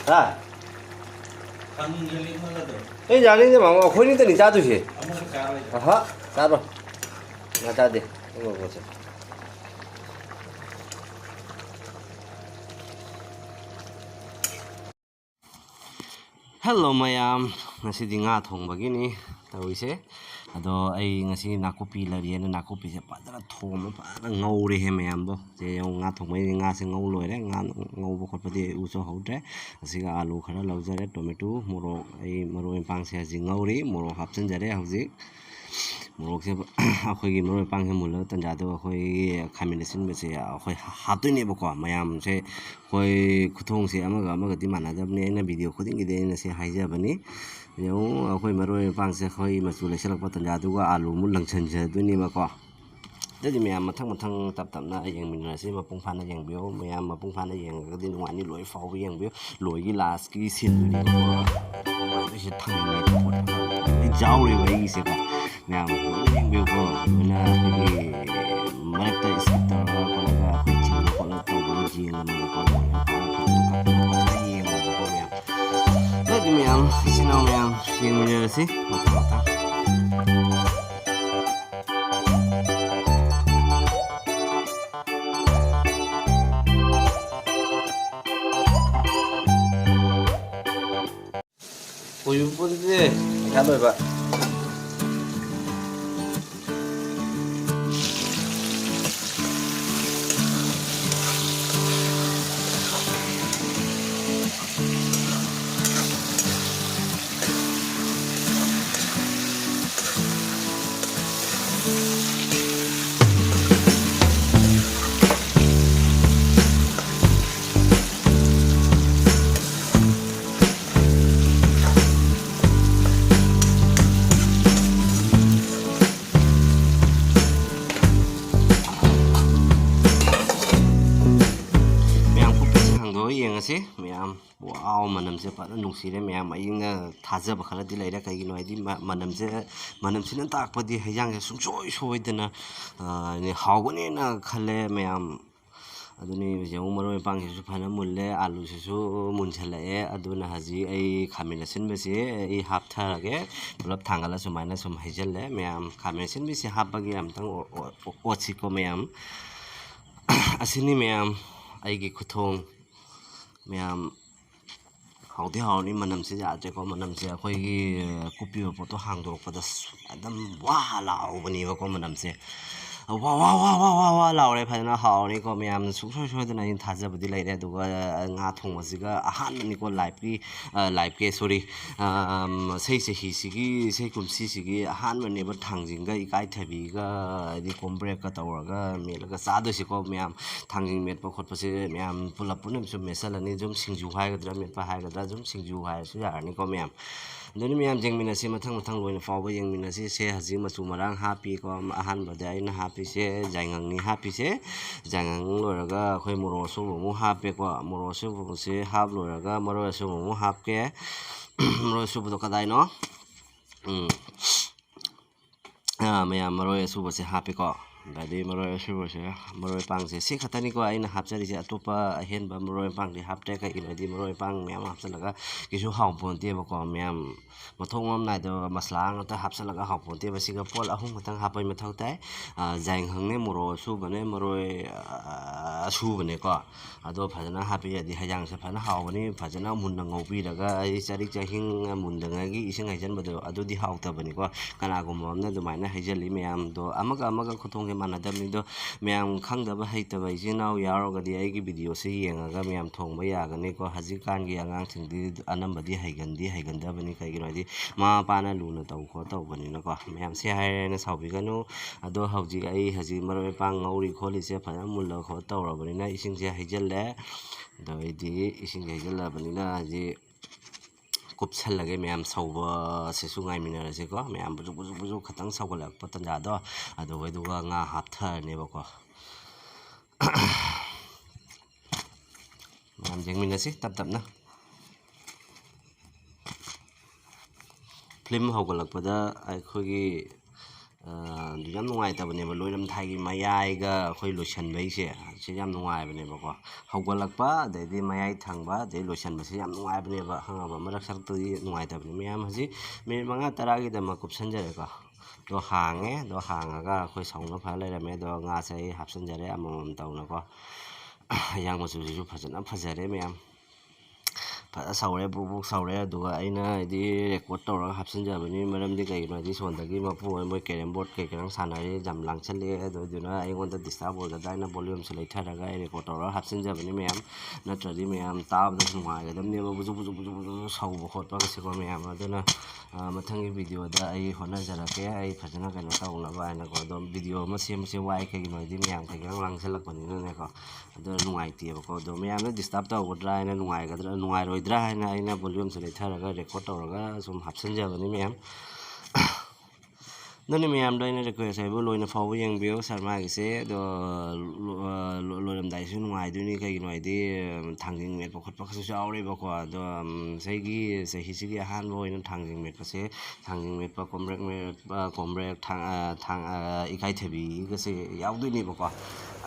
ꯍꯥ ꯑꯩ ꯌꯥꯅꯤꯡꯗꯦ ꯃꯥꯃ ꯑꯩꯈꯣꯏꯅꯤꯇꯅꯤ ꯆꯥꯗꯣꯏꯁꯦ ꯑꯍꯥ ꯆꯥꯔꯣꯏ ꯉꯥ ꯆꯥꯗꯦ ꯄꯣꯠꯁꯦ ꯍꯦꯜꯂꯣ ꯃꯌꯥꯝ ꯉꯁꯤꯗꯤ ꯉꯥ ꯊꯣꯡꯕꯒꯤꯅꯤ ꯇꯧꯔꯤꯁꯦ ꯑꯗꯣ ꯑꯩ ꯉꯁꯤ ꯅꯥꯀꯨꯞꯄꯤ ꯂꯩꯔꯤꯑꯅ ꯅꯥꯀꯨꯞꯄꯤꯁꯦ ꯐꯖꯅ ꯊꯣꯡꯕ ꯐꯖꯅ ꯉꯧꯔꯦꯍꯦ ꯃꯌꯥꯝꯗꯣ ꯁꯦ ꯉꯥ ꯊꯣꯡꯕꯩꯗꯤ ꯉꯥꯁꯦ ꯉꯧ ꯂꯣꯏꯔꯦ ꯉꯥ ꯉꯧꯕ ꯈꯣꯠꯄꯗꯤ ꯎꯁꯨ ꯍꯧꯗ꯭ꯔꯦ ꯑꯁꯤꯒ ꯑꯥꯂꯨ ꯈꯔ ꯂꯧꯖꯔꯦ ꯇꯣꯃꯦꯇꯣ ꯃꯣꯔꯣꯛ ꯑꯩ ꯃꯔꯣꯏ ꯃꯄꯥꯡꯁꯦ ꯍꯧꯖꯤꯛ ꯉꯧꯔꯤ ꯃꯣꯔꯣꯛ ꯍꯥꯞꯆꯤꯟꯖꯔꯦ ꯍꯧꯖꯤꯛ ꯃꯣꯔꯣꯛꯁꯦ ꯑꯩꯈꯣꯏꯒꯤ ꯃꯔꯣꯏ ꯃꯄꯥꯡꯁꯦ ꯃꯨꯜꯂꯒ ꯇꯟꯖꯥꯗꯣ ꯑꯩꯈꯣꯏꯒꯤ ꯈꯥꯃꯦꯟ ꯑꯁꯤꯟꯕꯁꯦ ꯑꯩꯈꯣꯏ ꯍꯥꯞꯇꯣꯏꯅꯦꯕꯀꯣ ꯃꯌꯥꯝꯁꯦ ꯑꯩꯈꯣꯏ ꯈꯨꯊꯣꯡꯁꯦ ꯑꯃꯒꯗꯤ ꯃꯥꯟꯅꯗꯕꯅꯤ ꯑꯩꯅ ꯚꯤꯗꯤꯑꯣ ꯈꯨꯗꯤꯡꯒꯤꯗꯤ ꯑꯩꯅ ꯁꯤ ꯍꯥꯏꯖꯕꯅꯤ ꯌꯦꯡꯉꯨ ꯑꯩꯈꯣꯏ ꯃꯔꯣꯏ ꯃꯄꯥꯡꯁꯦ ꯑꯩꯈꯣꯏ ꯃꯆꯨ ꯂꯩꯁꯜꯂꯛꯄ ꯇꯟꯖꯥꯗꯨꯒ ꯑꯥꯂꯨꯃꯨꯛ ꯂꯪꯁꯟꯖꯗꯣꯏꯅꯦꯕꯀꯣ ꯑꯗꯨꯗꯤ ꯃꯌꯥꯝ ꯃꯊꯪ ꯇꯞ ꯇꯞꯅ ꯌꯦꯡꯃꯤꯟꯅꯔꯁꯤ ꯃꯄꯨꯡ ꯐꯥꯅ ꯌꯦꯡꯕꯤꯌꯨ ꯃꯌꯥꯝ ꯃꯄꯨꯡ ꯐꯥꯅ ꯌꯦꯡꯉꯒꯗꯤ ꯅꯨꯡꯉꯥꯏꯅꯤ ꯂꯣꯏ ꯐꯥꯎꯕ ꯌꯦꯡꯕꯤꯌꯨ ꯂꯣꯏꯒꯤ ꯂꯥꯁꯀꯤ ꯁꯤꯟꯗꯨꯅꯦꯕꯀꯣ ꯅꯨꯡꯉꯥꯏꯗꯣꯏꯁꯦ ꯊꯝꯃꯤꯉꯩꯗ ꯂꯣꯏ ꯌꯥꯎꯔꯦꯕ ꯑꯩꯒꯤꯁꯦꯀꯣ ꯃꯌꯥꯝ ꯂꯣꯏꯅ ꯌꯦꯡꯕꯤꯌꯨꯀꯣ ꯂꯣꯏꯅ ꯑꯩꯈꯣꯏꯒꯤ ꯃꯔꯛꯇ ꯏꯁꯀꯤꯞ ꯇꯧꯔꯒ ꯈꯣꯠꯂꯒ ꯑꯩꯈꯣꯏ ꯆꯤꯡꯕ ꯈꯣꯠꯂꯒ ꯇꯧꯕꯗꯣ ꯌꯦꯡꯒꯅꯨꯕꯀꯣ ꯂꯣꯏꯅ ꯐꯥꯎꯕ ꯐꯖꯅ ꯀꯠꯇꯅ ꯈꯣꯠꯇꯅ ꯌꯦꯡꯉꯣꯕꯀꯣ ꯃꯌꯥꯝ ꯑꯗꯨꯗꯤ ꯃꯌꯥꯝ ꯏꯆꯤꯟ ꯏꯅꯥꯎ ꯃꯌꯥꯝ ꯌꯦꯡꯃꯤꯟꯅꯔꯁꯤ ꯃꯊꯪ ꯀꯣꯏꯕ ꯄꯣꯠꯁꯦ ꯄꯩꯁꯥ ꯂꯣꯏꯕ ꯌꯦꯡꯉꯁꯤ ꯃꯌꯥꯝ ꯋꯥꯎ ꯃꯅꯝꯁꯦ ꯐꯖꯅ ꯅꯨꯡꯁꯤꯔꯦ ꯃꯌꯥꯝ ꯑꯩꯅ ꯊꯥꯖꯕ ꯈꯔꯗꯤ ꯂꯩꯔꯦ ꯀꯩꯒꯤꯅꯣ ꯍꯥꯏꯗꯤ ꯃꯅꯝꯁꯤꯅ ꯇꯥꯛꯄꯗꯤ ꯍꯩꯖꯥꯡꯁꯦ ꯁꯨꯡꯁꯣꯏ ꯁꯣꯏꯗꯅ ꯍꯥꯎꯒꯅꯦꯅ ꯈꯜꯂꯦ ꯃꯌꯥꯝ ꯑꯗꯨꯅꯤ ꯌꯦꯡꯉꯨ ꯃꯔꯣꯏ ꯃꯄꯥꯡꯁꯤꯁꯨ ꯐꯖꯅ ꯃꯨꯜꯂꯦ ꯑꯥꯂꯨꯁꯤꯁꯨ ꯃꯨꯟꯁꯤꯜꯂꯛꯑꯦ ꯑꯗꯨꯅ ꯍꯧꯖꯤꯛ ꯑꯩ ꯈꯥꯃꯦꯟ ꯑꯁꯤꯟꯕꯁꯤ ꯑꯩ ꯍꯥꯞꯊꯔꯒꯦ ꯄꯨꯂꯞ ꯊꯥꯡꯒꯠꯂ ꯁꯨꯃꯥꯏꯅ ꯁꯨꯝ ꯍꯩꯖꯤꯜꯂꯦ ꯃꯌꯥꯝ ꯈꯥꯃꯦꯟ ꯑꯁꯤꯟꯕꯤꯁꯤ ꯍꯥꯞꯄꯒꯤ ꯑꯝꯇꯪ ꯑꯣꯠꯁꯤꯀꯣ ꯃꯌꯥꯝ ꯑꯁꯤꯅꯤ ꯃꯌꯥꯝ ꯑꯩꯒꯤ ꯈꯨꯊꯣꯡ ꯃꯌꯥꯝ ꯍꯥꯎꯗꯤ ꯍꯥꯎꯔꯅꯤ ꯃꯅꯝꯁꯦ ꯌꯥꯗ꯭ꯔꯦꯀꯣ ꯃꯅꯝꯁꯦ ꯑꯩꯈꯣꯏꯒꯤ ꯀꯨꯞꯄꯤꯕ ꯄꯣꯠꯇꯣ ꯍꯥꯡꯗꯣꯔꯛꯄꯗ ꯑꯗꯨꯝ ꯋꯥ ꯂꯥꯎꯕꯅꯦꯕꯀꯣ ꯃꯅꯝꯁꯦ ꯋꯥ ꯂꯥꯎꯔꯦ ꯐꯖꯅ ꯍꯥꯎꯔꯅꯤꯀꯣ ꯃꯌꯥꯝꯅ ꯁꯨꯡꯁꯣꯏ ꯁꯣꯏꯗꯅ ꯑꯩꯅ ꯊꯥꯖꯕꯗꯤ ꯂꯩꯔꯦ ꯑꯗꯨꯒ ꯉꯥ ꯊꯣꯡꯕꯁꯤꯒ ꯑꯍꯥꯟꯕꯅꯤꯀꯣ ꯂꯥꯏꯐꯀꯤ ꯁꯣꯔꯤ ꯏꯁꯩ ꯆꯍꯤꯁꯤꯒꯤ ꯏꯁꯩ ꯀꯨꯝꯁꯤꯁꯤꯒꯤ ꯑꯍꯥꯟꯕꯅꯦꯕ ꯊꯥꯡꯖꯤꯡꯒ ꯏꯀꯥꯏꯊꯕꯤꯒ ꯍꯥꯏꯗꯤ ꯀꯣꯝꯕ꯭ꯔꯦꯛꯀ ꯇꯧꯔꯒ ꯃꯦꯠꯂꯒ ꯆꯥꯗꯣꯏꯁꯤꯀꯣ ꯃꯌꯥꯝ ꯊꯥꯡꯖꯤꯡ ꯃꯦꯠꯄ ꯈꯣꯠꯄꯁꯦ ꯃꯌꯥꯝ ꯄꯨꯟꯅ ꯁꯨꯝ ꯃꯦꯠꯁꯜꯂꯅꯤ ꯑꯗꯨꯝ ꯁꯤꯡꯖꯨ ꯍꯥꯏꯒꯗ꯭ꯔꯥ ꯃꯦꯠꯄ ꯍꯥꯏꯒꯗ꯭ꯔꯥ ꯑꯗꯨꯝ ꯁꯤꯡꯖꯨ ꯍꯥꯏꯔꯁꯨ ꯌꯥꯔꯅꯤꯀꯣ ꯃꯌꯥꯝ ꯑꯗꯨꯅ ꯃꯌꯥꯝ ꯌꯦꯡꯃꯤꯟꯅꯁꯤ ꯃꯊꯪ ꯂꯣꯏꯅ ꯐꯥꯎꯕ ꯌꯦꯡꯃꯤꯟꯅꯁꯤ ꯁꯦ ꯍꯧꯖꯤꯛ ꯃꯆꯨ ꯃꯔꯥꯡ ꯍꯥꯞꯄꯤꯀꯣ ꯑꯍꯥꯟꯕꯗ ꯑꯩꯅ ꯍꯥꯞꯄꯤꯁꯦ ꯌꯥꯏꯉꯪꯅꯤ ꯍꯥꯞꯄꯤꯁꯦ ꯌꯥꯏꯉꯪ ꯂꯣꯏꯔꯒ ꯑꯩꯈꯣꯏ ꯃꯣꯔꯣꯛ ꯑꯁꯨꯕ ꯑꯃꯨꯛ ꯍꯥꯞꯄꯦꯀꯣ ꯃꯣꯔꯣꯛ ꯑꯁꯨꯕꯁꯦ ꯍꯥꯞ ꯂꯣꯏꯔꯒ ꯃꯔꯣꯏ ꯑꯁꯨꯕ ꯑꯃꯨꯛ ꯍꯥꯞꯀꯦ ꯃꯔꯣꯏ ꯑꯁꯨꯕꯗꯣ ꯀꯗꯥꯏꯅꯣ ꯃꯌꯥꯝ ꯃꯔꯣꯏ ꯑꯁꯨꯕꯁꯦ ꯍꯥꯞꯄꯦꯀꯣ ꯑꯗꯩ ꯃꯔꯣꯏ ꯑꯁꯨꯕꯁꯦ ꯃꯔꯣꯏ ꯃꯄꯥꯡꯁꯦ ꯁꯤ ꯈꯛꯇꯅꯤꯀꯣ ꯑꯩꯅ ꯍꯥꯞꯆꯔꯤꯁꯦ ꯑꯇꯣꯞꯄ ꯑꯍꯦꯟꯕ ꯃꯔꯣꯏ ꯃꯄꯥꯡꯗꯤ ꯍꯥꯞꯇ꯭ꯔꯦ ꯀꯩꯒꯤꯅꯣ ꯍꯥꯏꯗꯤ ꯃꯔꯣꯏ ꯃꯄꯥꯡ ꯃꯌꯥꯝ ꯍꯥꯞꯆꯤꯜꯂꯒ ꯀꯩꯁꯨ ꯍꯥꯎꯄꯣꯟꯇꯦꯕꯀꯣ ꯃꯌꯥꯝ ꯃꯊꯣꯡ ꯃꯔꯝ ꯅꯥꯏꯗꯕ ꯃꯁꯂꯥ ꯉꯥꯛꯇ ꯍꯥꯞꯆꯤꯜꯂꯒ ꯍꯥꯎꯄꯣꯟꯇꯦꯕ ꯁꯤꯒ ꯄꯣꯠ ꯑꯍꯨꯝ ꯈꯛꯇꯪ ꯍꯥꯞꯄꯩ ꯃꯊꯧ ꯇꯥꯏ ꯌꯥꯏꯉꯪꯅꯦ ꯃꯣꯔꯣꯛ ꯑꯁꯨꯕꯅꯦ ꯃꯔꯣꯏ ꯑꯁꯨꯕꯅꯦꯀꯣ ꯑꯗꯣ ꯐꯖꯅ ꯍꯥꯞꯄꯤꯔꯗꯤ ꯍꯩꯖꯥꯡꯁꯦ ꯐꯖꯅ ꯍꯥꯎꯒꯅꯤ ꯐꯖꯅ ꯃꯨꯟꯅ ꯉꯧꯕꯤꯔꯒ ꯑꯩ ꯆꯔꯤꯛ ꯆꯍꯤꯡ ꯃꯨꯟꯗꯉꯩꯒꯤ ꯏꯁꯤꯡ ꯍꯩꯖꯤꯟꯕꯗꯣ ꯑꯗꯨꯗꯤ ꯍꯥꯎꯇꯕꯅꯤꯀꯣ ꯀꯅꯥꯒꯨꯝꯕ ꯑꯃꯅ ꯑꯗꯨꯃꯥꯏꯅ ꯍꯩꯖꯤꯜꯂꯤ ꯃꯌꯥꯝꯗꯣ ꯑꯃꯒ ꯈꯨꯊꯣꯡꯁꯦ ꯃꯥꯟꯅꯗꯕꯅꯤꯗꯣ ꯃꯌꯥꯝ ꯈꯪꯗꯕ ꯍꯩꯇꯕ ꯏꯆꯤꯜ ꯏꯅꯥꯎ ꯌꯥꯎꯔꯒꯗꯤ ꯑꯩꯒꯤ ꯚꯤꯗꯤꯑꯣꯁꯦ ꯌꯦꯡꯉꯒ ꯃꯌꯥꯝ ꯊꯣꯡꯕ ꯌꯥꯒꯅꯤꯀꯣ ꯍꯧꯖꯤꯛꯀꯥꯟꯒꯤ ꯑꯉꯥꯡꯁꯤꯡꯗꯤ ꯑꯅꯝꯕꯗꯤ ꯍꯩꯒꯟꯗꯕꯅꯤ ꯀꯩꯒꯤꯅꯣ ꯍꯥꯏꯗꯤ ꯃꯃꯥ ꯃꯄꯥꯅ ꯂꯨꯅ ꯇꯧꯕꯅꯤꯅꯀꯣ ꯃꯌꯥꯝ ꯁꯦ ꯍꯥꯏꯔꯦꯅ ꯁꯥꯎꯕꯤꯒꯅꯨ ꯑꯗꯣ ꯍꯧꯖꯤꯛ ꯃꯔꯣꯏ ꯃꯄꯥꯡ ꯉꯧꯔꯤ ꯈꯣꯠꯂꯤꯁꯦ ꯐꯖꯅ ꯃꯨꯜꯂ ꯇꯧꯔꯕꯅꯤꯅ ꯏꯁꯤꯡꯁꯦ ꯍꯩꯖꯤꯜꯂꯦ ꯑꯗꯣ ꯑꯩꯗꯤ ꯏꯁꯤꯡꯁꯦ ꯍꯩꯖꯤꯜꯂꯕꯅꯤꯅ ꯍꯧꯖꯤꯛ ꯀꯨꯞꯁꯜꯂꯒꯦ ꯃꯌꯥꯝ ꯁꯧꯕꯁꯤꯁꯨ ꯉꯥꯏꯃꯤꯟꯅꯔꯁꯤꯀꯣ ꯃꯌꯥꯝ ꯕꯨꯖꯨꯛ ꯈꯇꯪ ꯁꯧꯒꯠꯂꯛꯄ ꯇꯟꯖꯥꯗꯣ ꯑꯗꯨꯒ ꯉꯥ ꯍꯥꯞꯊꯔꯅꯦꯕꯀꯣ ꯃꯌꯥꯝ ꯌꯦꯡꯃꯤꯟꯅꯁꯤ ꯇꯞꯅ ꯐꯤꯂꯝ ꯍꯧꯒꯠꯂꯛꯄꯗ ꯑꯩꯈꯣꯏꯒꯤ ꯌꯥꯝ ꯅꯨꯡꯉꯥꯏꯇꯕꯅꯦꯕ ꯂꯣꯏꯔꯝꯊꯥꯏꯒꯤ ꯃꯌꯥꯏꯒ ꯑꯩꯈꯣꯏ ꯂꯣꯏꯁꯟꯕꯩꯁꯦ ꯁꯤ ꯌꯥꯝ ꯅꯨꯡꯉꯥꯏꯕꯅꯦꯕꯀꯣ ꯍꯧꯒꯠꯂꯛꯄ ꯑꯗꯩꯗꯤ ꯃꯌꯥꯏ ꯊꯪꯕ ꯑꯗꯩ ꯂꯣꯏꯁꯟꯕꯁꯤ ꯌꯥꯝ ꯅꯨꯡꯉꯥꯏꯕꯅꯦꯕ ꯈꯪꯉꯕ ꯃꯔꯛ ꯁꯔꯛꯇꯗꯤ ꯅꯨꯡꯉꯥꯏꯇꯕꯅꯤ ꯃꯌꯥꯝ ꯍꯧꯖꯤꯛ ꯃꯤꯅꯤꯠ 5-10ꯒꯤꯗꯃꯛ ꯀꯨꯞꯁꯟꯖꯔꯦꯀꯣ ꯑꯗꯣ ꯍꯥꯡꯉꯦ ꯑꯗꯣ ꯍꯥꯡꯉꯒ ꯑꯩꯈꯣꯏ ꯁꯧꯅ ꯐ ꯂꯩꯔꯝꯃꯦ ꯑꯗꯣ ꯉꯥꯁꯦ ꯑꯩ ꯍꯥꯞꯆꯤꯟꯖꯔꯦ ꯑꯃꯃꯝ ꯇꯧꯅꯀꯣ ꯍꯩꯖꯥꯡ ꯃꯆꯨꯁꯤꯁꯨ ꯐꯖꯅ ꯐꯖꯔꯦ ꯃꯌꯥꯝ ꯐꯖꯅ ꯁꯧꯔꯦ ꯕꯨꯛ ꯕꯨꯛ ꯁꯧꯔꯦ ꯑꯗꯨꯒ ꯑꯩꯅ ꯍꯥꯏꯗꯤ ꯔꯦꯀꯣꯔꯠ ꯇꯧꯔꯒ ꯍꯥꯞꯆꯤꯟꯖꯕꯅꯤ ꯃꯔꯝꯗꯤ ꯀꯩꯒꯤꯅꯣ ꯍꯥꯏꯗꯤ ꯁꯣꯟꯗꯒꯤ ꯃꯄꯨ ꯍꯣꯏ ꯃꯣꯏ ꯀꯦꯔꯦꯝ ꯕꯣꯔꯗ ꯀꯩꯀꯩ ꯁꯥꯟꯅꯔꯤ ꯌꯥꯝ ꯂꯥꯡꯁꯜꯂꯛꯑꯦ ꯑꯗꯨꯗꯨꯅ ꯑꯩꯉꯣꯟꯗ ꯗꯤꯁꯇꯥꯔꯕ ꯑꯣꯏꯒꯗ꯭ꯔꯥ ꯍꯥꯏꯅ ꯚꯣꯂ꯭ꯌꯨꯝꯁꯦ ꯂꯩꯊꯔꯒ ꯑꯩ ꯔꯦꯀꯣꯔꯠ ꯇꯧꯔꯒ ꯍꯥꯞꯆꯤꯟꯖꯕꯅꯤ ꯃꯌꯥꯝ ꯅꯠꯇ꯭ꯔꯗꯤ ꯃꯌꯥꯝ ꯇꯥꯕꯗꯁꯨ ꯅꯨꯡꯉꯥꯏꯒꯗꯕꯅꯦꯕ ꯕꯨꯖꯨ ꯕꯨꯖꯨ ꯕꯨꯖꯨ ꯕꯨꯖꯨ ꯁꯧꯕ ꯈꯣꯠꯄꯒꯁꯤꯀꯣ ꯃꯌꯥꯝ ꯑꯗꯨꯅ ꯃꯊꯪꯒꯤ ꯚꯤꯗꯤꯑꯣꯗ ꯑꯩ ꯍꯣꯠꯅꯖꯔꯛꯀꯦ ꯑꯩ ꯐꯖꯅ ꯀꯩꯅꯣ ꯇꯧꯅꯕ ꯍꯥꯏꯅꯀꯣ ꯑꯗꯣ ꯚꯤꯗꯤꯑꯣ ꯑꯃ ꯁꯦꯝꯕꯁꯦ ꯋꯥꯏ ꯀꯩꯒꯤꯅꯣ ꯍꯥꯏꯗꯤ ꯃꯌꯥꯝ ꯀꯩꯀꯩ ꯂꯥꯡꯁꯜꯂꯛꯄꯅꯤꯅꯅꯦꯀꯣ ꯑꯗꯨꯅ ꯅꯨꯡꯉꯥꯏꯇꯦꯕꯀꯣ ꯑꯗꯣ ꯃꯌꯥꯝꯅ ꯗꯤꯁꯇꯥꯔꯕ ꯇꯧꯒꯗ꯭ꯔꯥ ꯍꯥꯏꯅ ꯅꯨꯡꯉꯥꯏꯔꯣꯏꯗ꯭ꯔꯥ ꯍꯥꯏꯅ ꯑꯩꯅ ꯚꯣꯂ꯭ꯌꯨꯝꯁꯦ ꯂꯩꯊꯔꯒ ꯔꯦꯀꯣꯔꯠ ꯇꯧꯔꯒ ꯁꯨꯝ ꯍꯥꯞꯆꯤꯟꯖꯕꯅꯤ ꯃꯌꯥꯝ ꯑꯗꯨꯅ ꯃꯌꯥꯝꯗꯣ ꯑꯩꯅ ꯔꯤꯀ꯭ꯋꯦꯁ ꯍꯥꯏꯕꯨ ꯂꯣꯏꯅ ꯐꯥꯎꯕ ꯌꯦꯡꯕꯤꯌꯨ ꯁꯔꯃꯥꯒꯤꯁꯦ ꯑꯗꯣ ꯂꯣꯏꯔꯝꯗꯥꯏꯁꯨ ꯅꯨꯡꯉꯥꯏꯗꯣꯏꯅꯤ ꯀꯩꯒꯤꯅꯣ ꯍꯥꯏꯗꯤ ꯊꯥꯡꯖꯤꯡ ꯃꯦꯠꯄ ꯈꯣꯠꯄ ꯈꯁꯨ ꯌꯥꯎꯔꯦꯕꯀꯣ ꯑꯗꯣ ꯆꯍꯤꯁꯤꯒꯤ ꯑꯍꯥꯟꯕ ꯑꯣꯏꯅ ꯊꯥꯡꯖꯤꯡ ꯃꯦꯠꯄꯁꯦ ꯊꯥꯡꯖꯤꯡ ꯃꯦꯠꯄ ꯀꯣꯝꯕ꯭ꯔꯦꯛ ꯃꯦꯠꯄ ꯀꯣꯝꯕ꯭ꯔꯦꯛ ꯏꯀꯥꯏꯊꯕꯤꯒꯁꯦ ꯌꯥꯎꯗꯣꯏꯅꯦꯕꯀꯣ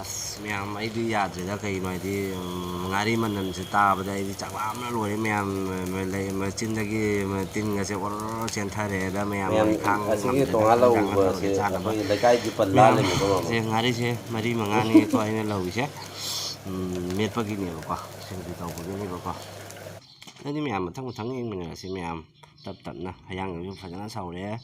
ꯑꯁ ꯃꯌꯥꯝ ꯑꯩꯗꯤ ꯌꯥꯗ꯭ꯔꯦꯗ ꯀꯩꯒꯤꯅꯣ ꯍꯥꯏꯗꯤ ꯉꯥꯔꯤ ꯃꯅꯝꯁꯦ ꯇꯥꯕꯗ ꯑꯩꯗꯤ ꯆꯥꯛꯂꯥꯝꯅ ꯂꯣꯏꯔꯦ ꯃꯌꯥꯝ ꯆꯤꯟꯗꯒꯤ ꯇꯤꯟꯒꯁꯦ ꯑꯣꯔꯣ ꯆꯦꯟꯊꯔꯛꯑꯦꯗ ꯃꯌꯥꯝ ꯑꯩ ꯈꯥꯡ ꯑꯁꯤꯒꯤ ꯉꯝꯗ꯭ꯔꯦꯗ ꯇꯣꯉꯥꯟꯅ ꯈꯤꯇꯪ ꯆꯥꯅꯕ ꯎꯕꯁꯦ ꯆꯥꯅꯕ ꯑꯩꯈꯣꯏꯒꯤ ꯂꯩꯀꯥꯏꯒꯤ ꯄꯜꯂꯥ ꯃꯌꯥꯝ ꯂꯩꯃꯤꯀꯣ ꯃꯥꯃꯣ ꯁꯦ ꯉꯥꯔꯤꯁꯦ 4-5ꯅꯤꯀꯣ ꯑꯩꯅ ꯂꯧꯔꯤꯁꯦ ꯃꯦꯠꯄꯒꯤꯅꯦꯕꯀꯣ ꯁꯤꯡꯖꯨ ꯇꯧꯕꯒꯤꯅꯦꯕꯀꯣ ꯑꯗꯨꯗꯤ ꯃꯌꯥꯝ ꯃꯊꯪ ꯃꯊꯪ ꯌꯦꯡꯃꯤꯟꯅꯔꯁꯤ ꯃꯌꯥꯝ ꯇꯞ ꯇꯞꯅ ꯍꯩꯖꯥꯡꯁꯨ ꯐꯖꯅ ꯁꯧꯔꯦ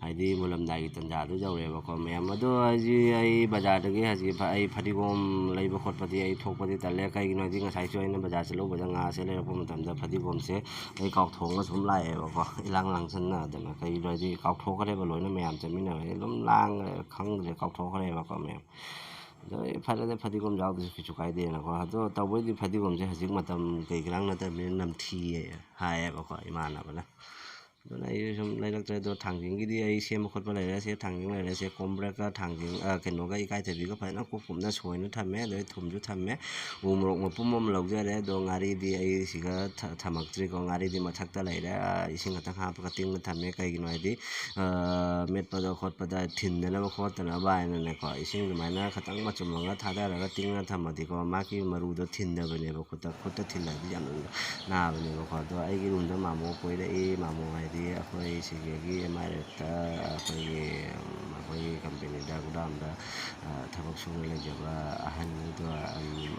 ꯍꯥꯏꯗꯤ ꯃꯨꯜꯂꯝꯗꯥꯏꯒꯤ ꯇꯟꯖꯥꯗꯨ ꯌꯧꯔꯦꯕꯀꯣ ꯃꯌꯥꯝ ꯑꯗꯣ ꯑꯩ ꯕꯖꯥꯔꯗꯒꯤ ꯍꯧꯖꯤꯛ ꯑꯩ ꯐꯗꯤꯒꯣꯝ ꯂꯩꯕ ꯈꯣꯠꯄꯗꯤ ꯑꯩ ꯊꯣꯛꯄꯗꯤ ꯇꯜꯂꯦ ꯀꯩꯒꯤꯅꯣ ꯍꯥꯏꯗꯤ ꯉꯁꯥꯏꯁꯨ ꯑꯩꯅ ꯕꯖꯥꯔ ꯆꯠꯂꯨꯕꯗ ꯉꯥꯁꯦ ꯂꯩꯔꯛꯄ ꯃꯇꯝꯗ ꯐꯗꯤꯒꯣꯝꯁꯦ ꯑꯩ ꯀꯥꯎꯊꯣꯛꯑꯒ ꯁꯨꯝ ꯂꯥꯛꯑꯦꯕꯀꯣ ꯏꯂꯥꯡ ꯂꯥꯡꯁꯟꯅꯗꯅ ꯀꯩꯒꯤꯅꯣ ꯍꯥꯏꯗꯤ ꯀꯥꯎꯊꯣꯛꯈ꯭ꯔꯦꯕ ꯂꯣꯏꯅ ꯃꯌꯥꯝ ꯆꯠꯃꯤꯟꯅꯕꯅꯤ ꯑꯗꯨꯝ ꯂꯥꯡꯈ꯭ꯔꯦ ꯈꯪꯗ꯭ꯔꯦ ꯀꯥꯎꯊꯣꯛꯈ꯭ꯔꯦꯕꯀꯣ ꯃꯌꯥꯝ ꯑꯗꯣ ꯐꯔꯦꯗꯤ ꯐꯗꯤꯒꯣꯝ ꯌꯥꯎꯗ꯭ꯔꯁꯨ ꯀꯩꯁꯨ ꯀꯥꯏꯗꯦꯅꯀꯣ ꯑꯗꯣ ꯇꯧꯕꯩꯗꯤ ꯐꯗꯤꯒꯣꯝꯁꯦ ꯍꯧꯖꯤꯛ ꯃꯇꯝ ꯀꯩꯒꯤꯔꯥꯡ ꯅꯠꯇꯕꯅꯤꯅ ꯅꯝꯊꯤꯌꯦ ꯍꯥꯏꯌꯦꯕꯀꯣ ꯏꯃꯥꯟꯅꯕꯅ ꯑꯗꯨꯅ ꯑꯩꯁꯨ ꯁꯨꯝ ꯂꯩꯔꯛꯇ꯭ꯔꯦ ꯑꯗꯣ ꯊꯥꯡꯖꯤꯡꯒꯤꯗꯤ ꯑꯩ ꯁꯦꯝꯕ ꯈꯣꯠꯄ ꯂꯩꯔꯦꯁꯦ ꯊꯥꯡꯖꯤꯡ ꯂꯩꯔꯦꯁꯦ ꯀꯣꯝꯕ꯭ꯔꯦꯛꯀ ꯊꯥꯡꯖꯤꯡ ꯀꯩꯅꯣꯒ ꯏꯀꯥꯏꯊꯕꯤꯒ ꯐꯖꯅ ꯀꯨꯞꯅ ꯁꯣꯏꯅ ꯊꯝꯃꯦ ꯑꯗꯩ ꯊꯨꯝꯁꯨ ꯊꯝꯃꯦ ꯎ ꯃꯣꯔꯣꯛ ꯃꯄꯨꯝ ꯑꯃ ꯂꯧꯖꯔꯦ ꯑꯗꯣ ꯉꯥꯔꯤꯗꯤ ꯑꯩ ꯁꯤꯒ ꯊꯝꯃꯛꯇ꯭ꯔꯤꯀꯣ ꯉꯥꯔꯤꯗꯤ ꯃꯊꯛꯇ ꯂꯩꯔꯦ ꯏꯁꯤꯡ ꯈꯛꯇꯪ ꯍꯥꯞꯄꯒ ꯇꯤꯡꯅ ꯊꯝꯃꯦ ꯀꯩꯒꯤꯅꯣ ꯍꯥꯏꯗꯤ ꯃꯦꯠꯄꯗ ꯈꯣꯠꯄꯗ ꯊꯤꯟꯗꯅꯕ ꯈꯣꯠꯇꯅꯕ ꯍꯥꯏꯅꯅꯦꯀꯣ ꯏꯁꯤꯡ ꯑꯗꯨꯃꯥꯏꯅ ꯈꯤꯇꯪ ꯃꯆꯨꯝꯃꯒ ꯊꯥꯗꯔꯒ ꯇꯤꯡꯅ ꯊꯝꯃꯗꯤꯀꯣ ꯃꯥꯒꯤ ꯃꯔꯨꯗꯣ ꯊꯤꯟꯗꯕꯅꯦꯕ ꯈꯨꯠꯇ ꯊꯤꯜꯂꯗꯤ ꯌꯥꯝ ꯅꯥꯕꯅꯦꯕꯀꯣ ꯑꯗꯣ ꯑꯩꯒꯤ ꯔꯨꯝꯗ ꯃꯥꯃꯣ ꯀꯣꯏꯔꯛꯏ ꯃꯥꯃꯣ ꯍꯥꯏꯗꯤ ꯑꯩꯈꯣꯏ ꯁꯤꯒꯤ MIRF ꯑꯩꯈꯣꯏꯒꯤ ꯀꯝꯄꯦꯅꯤꯗ ꯒꯨꯗꯥꯎꯟꯗ ꯊꯕꯛ ꯁꯨꯅ ꯂꯩꯖꯕ ꯑꯍꯟꯗꯣ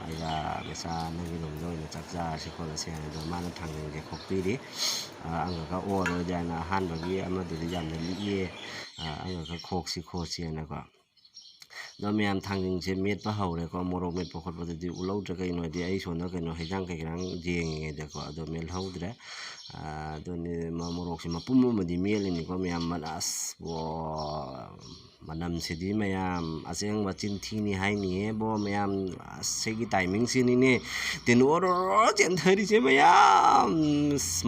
ꯑꯩꯒ ꯃꯆꯥ ꯅꯪꯒꯤ ꯔꯨꯝꯗ ꯑꯣꯏꯅ ꯆꯥꯛ ꯆꯥꯔꯁꯤ ꯈꯣꯠꯂꯁꯤ ꯍꯥꯏꯅ ꯃꯥꯅ ꯊꯥꯡꯖꯤꯡꯁꯦ ꯈꯣꯛꯄꯤꯔꯤ ꯑꯪꯒꯀ ꯑꯣꯔꯣꯏꯗꯤ ꯍꯥꯏꯅ ꯑꯍꯥꯟꯕꯒꯤ ꯑꯃꯗꯨꯗꯤ ꯌꯥꯝꯅ ꯂꯤꯛꯑꯦ ꯑꯪꯒꯀ ꯈꯣꯛꯁꯤ ꯈꯣꯠꯁꯤꯅꯀꯣ ꯑꯗꯣ ꯃꯌꯥꯝ ꯊꯥꯡꯖꯤꯡꯁꯦ ꯃꯦꯠꯄ ꯍꯧꯔꯦꯀꯣ ꯃꯣꯔꯣꯛ ꯃꯦꯠꯄ ꯈꯣꯠꯄꯗꯗꯤ ꯎꯠꯍꯧꯗ꯭ꯔꯦ ꯀꯩꯅꯣ ꯍꯥꯏꯗꯤ ꯑꯩ ꯁꯣꯝꯗ ꯀꯩꯅꯣ ꯍꯩꯖꯥꯡ ꯀꯩꯀꯩꯔꯥꯡ ꯌꯦꯡꯉꯤꯉꯩꯗꯀꯣ ꯑꯗꯣ ꯃꯦꯜꯍꯧꯗ꯭ꯔꯦ ꯑꯗꯨꯅꯤ ꯃꯣꯔꯣꯛꯁꯦ ꯃꯄꯨꯝ ꯑꯃꯗꯤ ꯃꯦꯠꯂꯤꯅꯤꯀꯣ ꯃꯌꯥꯝ ꯑꯁ ꯃꯅꯝꯁꯤꯗꯤ ꯃꯌꯥꯝ ꯑꯁꯦꯡꯕ ꯆꯤꯟꯊꯤꯅꯤ ꯍꯥꯏꯅꯤꯌꯦꯕꯣ ꯃꯌꯥꯝ ꯁꯤꯒꯤ ꯇꯥꯏꯃꯤꯡꯁꯤꯅꯤꯅꯦ ꯇꯤꯟ ꯑꯣꯔꯣ ꯆꯦꯟꯊꯔꯤꯁꯦ ꯃꯌꯥꯝ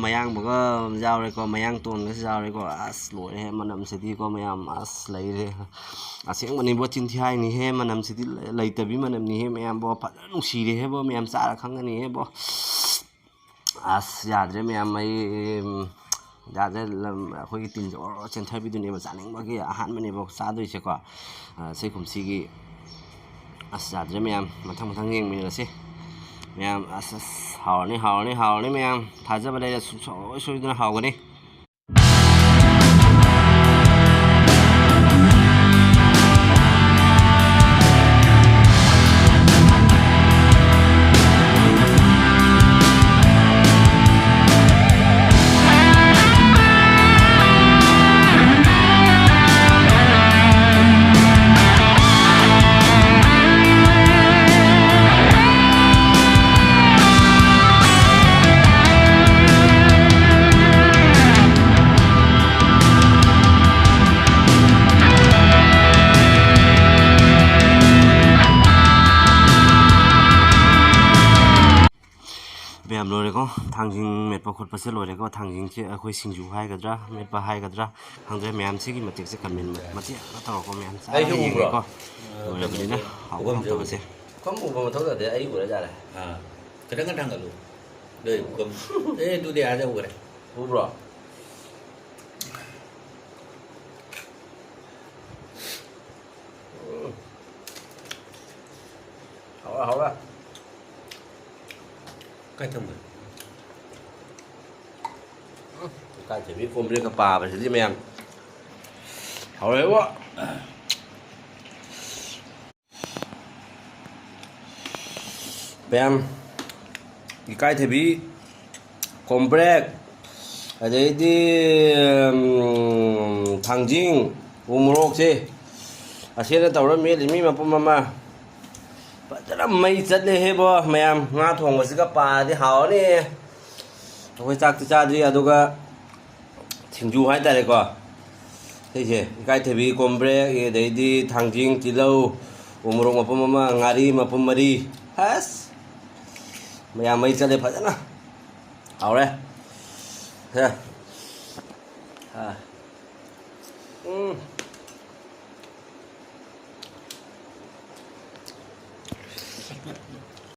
ꯃꯌꯥꯡꯕꯒ ꯌꯥꯎꯔꯦꯀꯣ ꯃꯌꯥꯡ ꯇꯣꯟꯒꯁꯨ ꯌꯥꯎꯔꯦꯀꯣ ꯑꯁ ꯂꯣꯏꯔꯦ ꯃꯅꯝꯁꯤꯗꯤꯀꯣ ꯃꯌꯥꯝ ꯑꯁ ꯂꯩꯔꯦ ꯑꯁꯦꯡꯕꯅꯤꯕꯣ ꯆꯤꯟꯊꯤ ꯍꯥꯏꯅꯤꯍꯦ ꯃꯅꯝꯁꯤꯗꯤ ꯂꯩꯇꯕꯤ ꯃꯅꯝꯅꯤꯍꯦ ꯃꯌꯥꯝꯕꯣ ꯐꯖꯅ ꯅꯨꯡꯁꯤꯔꯦꯍꯦꯕꯣ ꯃꯌꯥꯝ ꯆꯥꯔ ꯈꯪꯒꯅꯤꯍꯦꯕꯣ ꯑꯁ ꯌꯥꯗ꯭ꯔꯦ ꯃꯌꯥꯝ ꯌꯥꯗ꯭ꯔꯦ ꯑꯩꯈꯣꯏꯒꯤ ꯇꯤꯟꯁꯦ ꯑꯣꯔꯣ ꯆꯦꯟꯊꯕꯤꯗꯨꯅꯦꯕ ꯆꯥꯅꯤꯡꯕꯒꯤ ꯑꯍꯥꯟꯕꯅꯦꯕ ꯆꯥꯗꯣꯏꯁꯦꯀꯣ ꯁꯤ ꯀꯨꯝꯁꯤꯒꯤ ꯑꯁ ꯌꯥꯗ꯭ꯔꯦ ꯃꯌꯥꯝ ꯃꯊꯪ ꯃꯊꯪ ꯌꯦꯡꯃꯤꯟꯅꯔꯁꯤ ꯃꯌꯥꯝ ꯑꯁ ꯍꯥꯎꯔꯅꯤ ꯃꯌꯥꯝ ꯊꯥꯖꯕ ꯂꯩꯔꯦ ꯁꯨꯡꯁꯣꯏ ꯁꯣꯏꯗꯅ ꯍꯥꯎꯒꯅꯤ ꯃꯌꯥꯝ ꯂꯣꯏꯔꯦꯀꯣ ꯊꯥꯡꯖꯤꯡ ꯃꯦꯠꯄ ꯈꯣꯠꯄꯁꯦ ꯂꯣꯏꯔꯦꯀꯣ ꯊꯥꯡꯖꯤꯡꯁꯦ ꯑꯩꯈꯣꯏ ꯁꯤꯡꯖꯨ ꯍꯥꯏꯒꯗ꯭ꯔꯥ ꯃꯦꯠꯄ ꯍꯥꯏꯒꯗ꯭ꯔꯥ ꯈꯪꯗ꯭ꯔꯦ ꯃꯌꯥꯝ ꯁꯤꯒꯤ ꯃꯇꯦꯛꯁꯦ ꯀꯃꯦꯟ ꯃꯇꯦꯛ ꯑꯃ ꯇꯧꯔꯛꯄ ꯃꯌꯥꯝ ꯆꯥꯔ ꯌꯦꯡꯒꯦꯀꯣ ꯂꯣꯏꯔꯕꯅꯤꯅ ꯍꯥꯎꯕ ꯍꯥꯎꯇꯕꯁꯦ ꯄꯨꯈꯝ ꯎꯕ ꯃꯊꯧ ꯇꯥꯗꯦ ꯑꯩ ꯎꯔꯖꯥꯠꯂꯦ Kadang kadang kalau bukan itu dia ada bukan ꯎꯕ꯭ꯔꯣ 好了， Cái thằng mình 干脆比我们这个粑粑是怎么样？好嘞我。Bam, cái thì bị compress, ở đây đi thằng Jing, umrok chứ, ở trên đó tàu đó mi mà, bắt đầu mấy chất này hết bơ, mày em ngã thùng vào cái bà thì hảo nè, tôi chắc chắc đi, tôi cái thằng chú hai tay này coi, thấy chưa, cái thì bị compress, ở đây đi thằng Jing chỉ lâu, umrok mà ngari mà mari, has. Mày mấy chân lên phải nữa, hảo đây, thế,